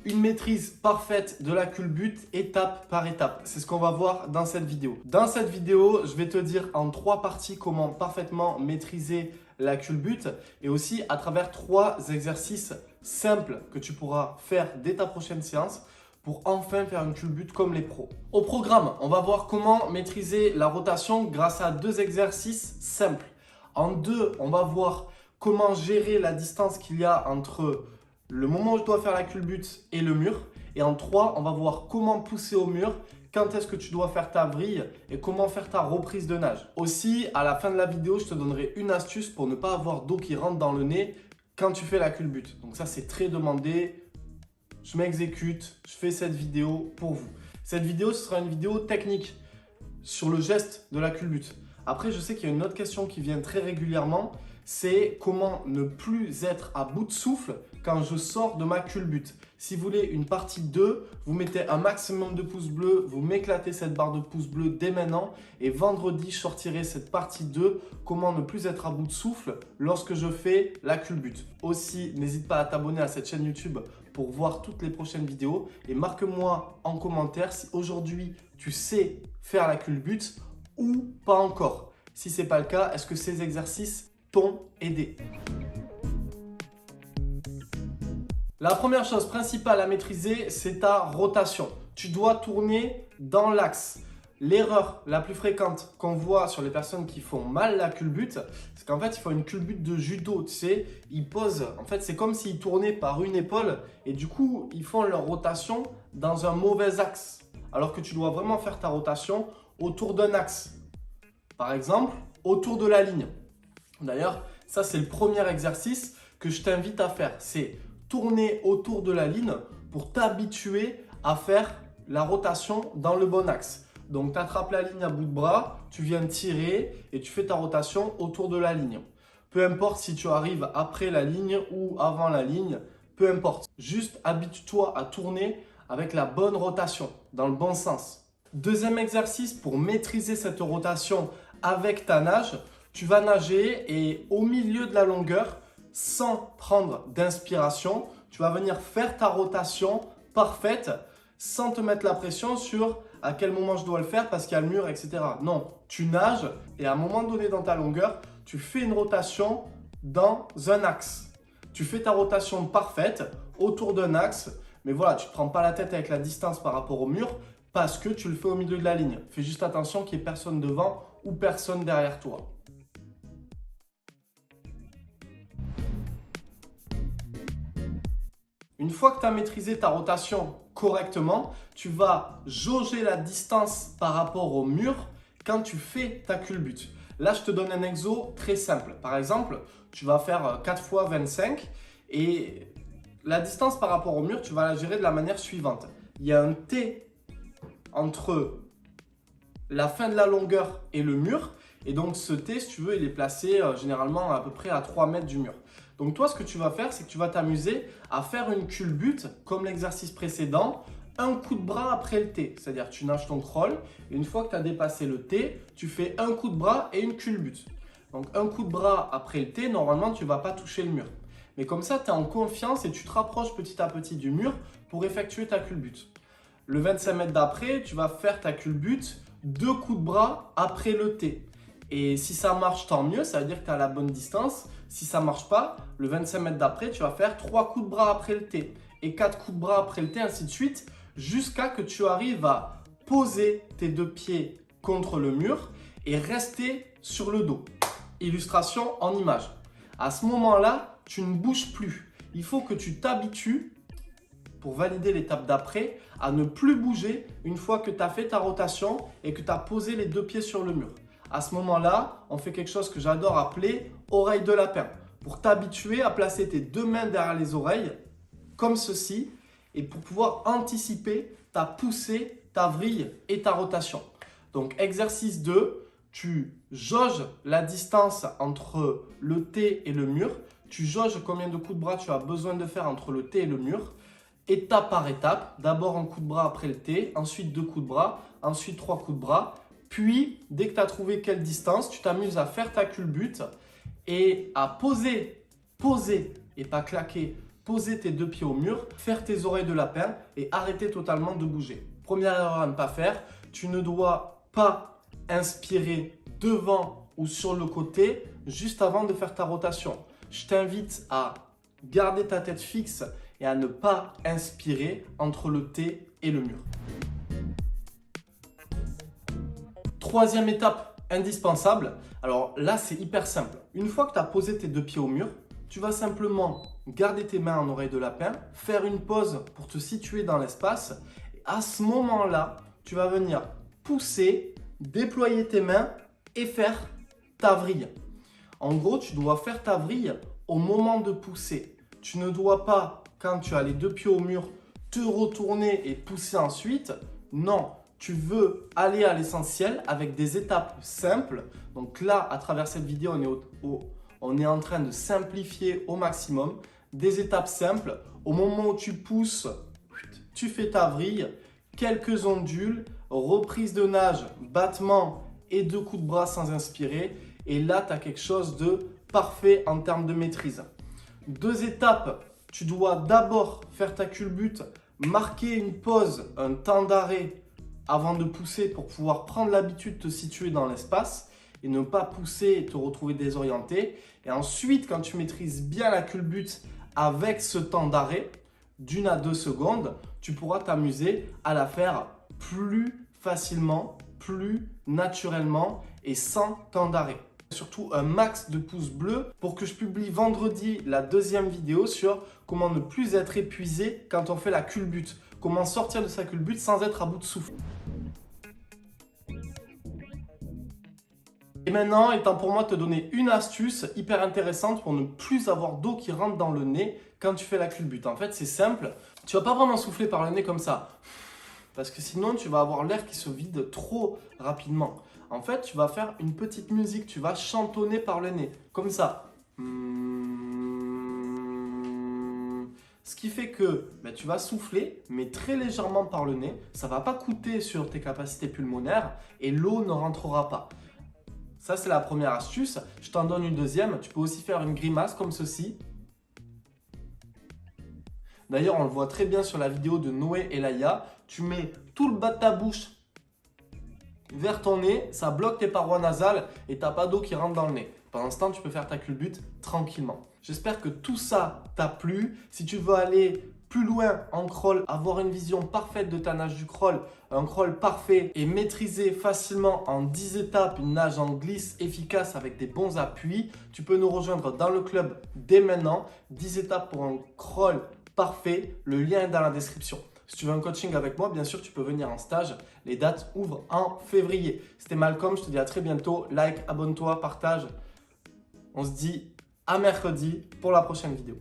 Une maîtrise parfaite de la culbute étape par étape. C'est ce qu'on va voir dans cette vidéo. Dans cette vidéo, je vais te dire en 3 parties comment parfaitement maîtriser la culbute et aussi à travers 3 exercices simples que tu pourras faire dès ta prochaine séance pour enfin faire une culbute comme les pros. Au programme, on va voir comment maîtriser la rotation grâce à 2 exercices simples. En 2, on va voir comment gérer la distance qu'il y a entre le moment où je dois faire la culbute et le mur. Et en 3, on va voir comment pousser au mur, quand est-ce que tu dois faire ta vrille et comment faire ta reprise de nage. Aussi, à la fin de la vidéo, je te donnerai une astuce pour ne pas avoir d'eau qui rentre dans le nez quand tu fais la culbute. Donc ça, c'est très demandé. Je m'exécute, je fais cette vidéo pour vous. Cette vidéo, ce sera une vidéo technique sur le geste de la culbute. Après, je sais qu'il y a une autre question qui vient très régulièrement, c'est comment ne plus être à bout de souffle quand je sors de ma culbute. Si vous voulez une partie 2, vous mettez un maximum de pouces bleus, vous m'éclatez cette barre de pouces bleus dès maintenant et vendredi, je sortirai cette partie 2, comment ne plus être à bout de souffle lorsque je fais la culbute. Aussi, n'hésite pas à t'abonner à cette chaîne YouTube pour voir toutes les prochaines vidéos et marque-moi en commentaire si aujourd'hui tu sais faire la culbute ou pas encore. Si ce n'est pas le cas, est-ce que ces exercices t'ont aidé? La première chose principale à maîtriser, c'est ta rotation. Tu dois tourner dans l'axe. L'erreur la plus fréquente qu'on voit sur les personnes qui font mal la culbute, c'est qu'en fait, ils font une culbute de judo, tu sais. Ils posent, en fait, c'est comme s'ils tournaient par une épaule et du coup, ils font leur rotation dans un mauvais axe. Alors que tu dois vraiment faire ta rotation autour d'un axe. Par exemple, autour de la ligne. D'ailleurs, ça, c'est le premier exercice que je t'invite à faire. C'est tourner autour de la ligne pour t'habituer à faire la rotation dans le bon axe. Donc, tu attrapes la ligne à bout de bras, tu viens tirer et tu fais ta rotation autour de la ligne. Peu importe si tu arrives après la ligne ou avant la ligne, peu importe. Juste habitue-toi à tourner avec la bonne rotation, dans le bon sens. Deuxième exercice pour maîtriser cette rotation avec ta nage, tu vas nager et au milieu de la longueur, sans prendre d'inspiration, tu vas venir faire ta rotation parfaite sans te mettre la pression sur à quel moment je dois le faire parce qu'il y a le mur, etc. Non, tu nages et à un moment donné dans ta longueur, tu fais une rotation dans un axe. Tu fais ta rotation parfaite autour d'un axe, mais voilà, tu ne te prends pas la tête avec la distance par rapport au mur parce que tu le fais au milieu de la ligne. Fais juste attention qu'il n'y ait personne devant ou personne derrière toi. Une fois que tu as maîtrisé ta rotation correctement, tu vas jauger la distance par rapport au mur quand tu fais ta culbute. Là, je te donne un exo très simple. Par exemple, tu vas faire 4 fois 25 et la distance par rapport au mur, tu vas la gérer de la manière suivante. Il y a un T entre la fin de la longueur et le mur. Et donc, ce T, si tu veux, il est placé généralement à peu près à 3 mètres du mur. Donc, toi, ce que tu vas faire, c'est que tu vas t'amuser à faire une culbute comme l'exercice précédent, un coup de bras après le T. C'est-à-dire, tu nages ton crawl et une fois que tu as dépassé le T, tu fais un coup de bras et une culbute. Donc, un coup de bras après le T, normalement, tu ne vas pas toucher le mur. Mais comme ça, tu es en confiance et tu te rapproches petit à petit du mur pour effectuer ta culbute. Le 25 mètres d'après, tu vas faire ta culbute, 2 coups de bras après le T. Et si ça marche, tant mieux, ça veut dire que tu as la bonne distance. Si ça ne marche pas, le 25 mètres d'après, tu vas faire 3 coups de bras après le T et 4 coups de bras après le T, ainsi de suite, jusqu'à que tu arrives à poser tes 2 pieds contre le mur et rester sur le dos. Illustration en image. À ce moment-là, tu ne bouges plus. Il faut que tu t'habitues, pour valider l'étape d'après, à ne plus bouger une fois que tu as fait ta rotation et que tu as posé les 2 pieds sur le mur. À ce moment-là, on fait quelque chose que j'adore appeler oreille de lapin. Pour t'habituer à placer tes 2 mains derrière les oreilles, comme ceci, et pour pouvoir anticiper ta poussée, ta vrille et ta rotation. Donc, exercice 2, tu jauges la distance entre le T et le mur. Tu jauges combien de coups de bras tu as besoin de faire entre le T et le mur. Étape par étape, d'abord un coup de bras après le T, ensuite 2 coups de bras, ensuite 3 coups de bras. Puis, dès que tu as trouvé quelle distance, tu t'amuses à faire ta culbute et à poser et pas claquer poser tes deux pieds au mur, faire tes oreilles de lapin et arrêter totalement de bouger. Première erreur à ne pas faire, tu ne dois pas inspirer devant ou sur le côté juste avant de faire ta rotation. Je t'invite à garder ta tête fixe et à ne pas inspirer entre le T et le mur. Troisième étape indispensable, alors là c'est hyper simple. Une fois que tu as posé tes deux pieds au mur, tu vas simplement garder tes mains en oreille de lapin, faire une pause pour te situer dans l'espace. Et à ce moment-là, tu vas venir pousser, déployer tes mains et faire ta vrille. En gros, tu dois faire ta vrille au moment de pousser. Tu ne dois pas, quand tu as les deux pieds au mur, te retourner et pousser ensuite. Non, tu veux aller à l'essentiel avec des étapes simples. Donc là, à travers cette vidéo, on est en train de simplifier au maximum. Des étapes simples. Au moment où tu pousses, tu fais ta vrille, quelques ondules, reprise de nage, battement et 2 coups de bras sans inspirer. Et là, tu as quelque chose de parfait en termes de maîtrise. 2 étapes. Tu dois d'abord faire ta culbute, marquer une pause, un temps d'arrêt avant de pousser pour pouvoir prendre l'habitude de te situer dans l'espace et ne pas pousser et te retrouver désorienté. Et ensuite, quand tu maîtrises bien la culbute avec ce temps d'arrêt d'1 à 2 secondes, tu pourras t'amuser à la faire plus facilement, plus naturellement et sans temps d'arrêt. Surtout un max de pouces bleus pour que je publie vendredi la 2e vidéo sur comment ne plus être épuisé quand on fait la culbute. Comment sortir de sa culbute sans être à bout de souffle. Et maintenant, il est temps pour moi de te donner une astuce hyper intéressante pour ne plus avoir d'eau qui rentre dans le nez quand tu fais la culbute. En fait, c'est simple. Tu ne vas pas vraiment souffler par le nez comme ça. Parce que sinon, tu vas avoir l'air qui se vide trop rapidement. En fait, tu vas faire une petite musique. Tu vas chantonner par le nez. Comme ça. Ce qui fait que tu vas souffler, mais très légèrement par le nez. Ça ne va pas coûter sur tes capacités pulmonaires et l'eau ne rentrera pas. Ça, c'est la première astuce. Je t'en donne une deuxième. Tu peux aussi faire une grimace comme ceci. D'ailleurs, on le voit très bien sur la vidéo de Noé et Laïa. Tu mets tout le bas de ta bouche vers ton nez. Ça bloque tes parois nasales et tu n'as pas d'eau qui rentre dans le nez. Pendant ce temps, tu peux faire ta culbute tranquillement. J'espère que tout ça t'a plu. Si tu veux aller plus loin en crawl, avoir une vision parfaite de ta nage du crawl, un crawl parfait et maîtriser facilement en 10 étapes une nage en glisse efficace avec des bons appuis, tu peux nous rejoindre dans le club dès maintenant. 10 étapes pour un crawl parfait, le lien est dans la description. Si tu veux un coaching avec moi, bien sûr, tu peux venir en stage. Les dates ouvrent en février. C'était Malcolm, je te dis à très bientôt. Like, abonne-toi, partage. On se dit à mercredi pour la prochaine vidéo.